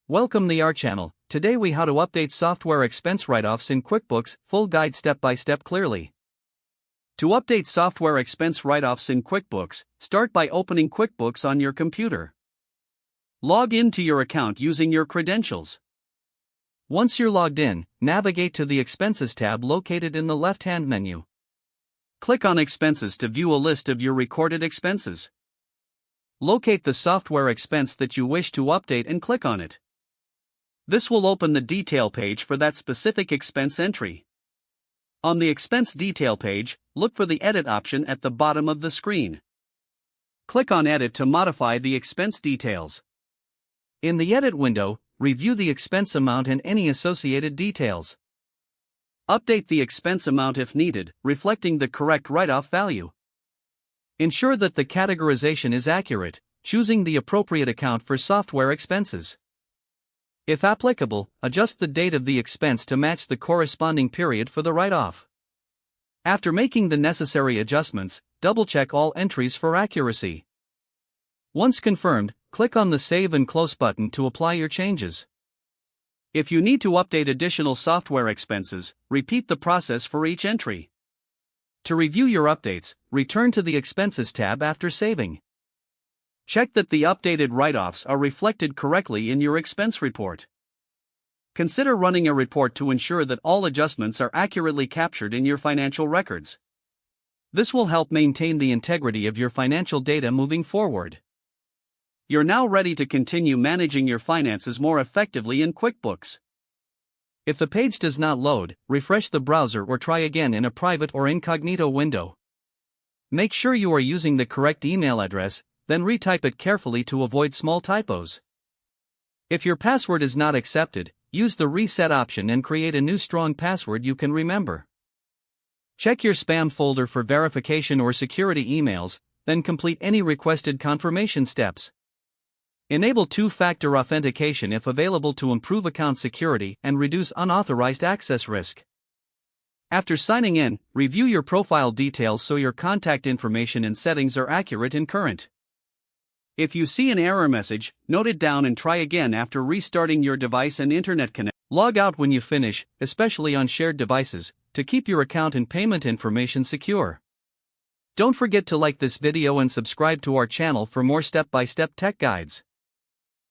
Welcome to our channel. Today we how to update software expense write-offs in QuickBooks, full guide step by step clearly. To update software expense write-offs in QuickBooks, start by opening QuickBooks on your computer. Log into your account using your credentials. Once you're logged in, navigate to the Expenses tab located in the left-hand menu. Click on Expenses to view a list of your recorded expenses. Locate the software expense that you wish to update and click on it. This will open the detail page for that specific expense entry. On the expense detail page, look for the Edit option at the bottom of the screen. Click on Edit to modify the expense details. In the Edit window, review the expense amount and any associated details. Update the expense amount if needed, reflecting the correct write-off value. Ensure that the categorization is accurate, choosing the appropriate account for software expenses. If applicable, adjust the date of the expense to match the corresponding period for the write-off. After making the necessary adjustments, double-check all entries for accuracy. Once confirmed, click on the Save and Close button to apply your changes. If you need to update additional software expenses, repeat the process for each entry. To review your updates, return to the Expenses tab after saving. Check that the updated write-offs are reflected correctly in your expense report. Consider running a report to ensure that all adjustments are accurately captured in your financial records. This will help maintain the integrity of your financial data moving forward. You're now ready to continue managing your finances more effectively in QuickBooks. If the page does not load, refresh the browser or try again in a private or incognito window. Make sure you are using the correct email address, then retype it carefully to avoid small typos. If your password is not accepted, use the Reset option and create a new strong password you can remember. Check your spam folder for verification or security emails, then complete any requested confirmation steps. Enable two-factor authentication if available to improve account security and reduce unauthorized access risk. After signing in, review your profile details so your contact information and settings are accurate and current. If you see an error message, note it down and try again after restarting your device and internet connection. Log out when you finish, especially on shared devices, to keep your account and payment information secure. Don't forget to like this video and subscribe to our channel for more step-by-step tech guides.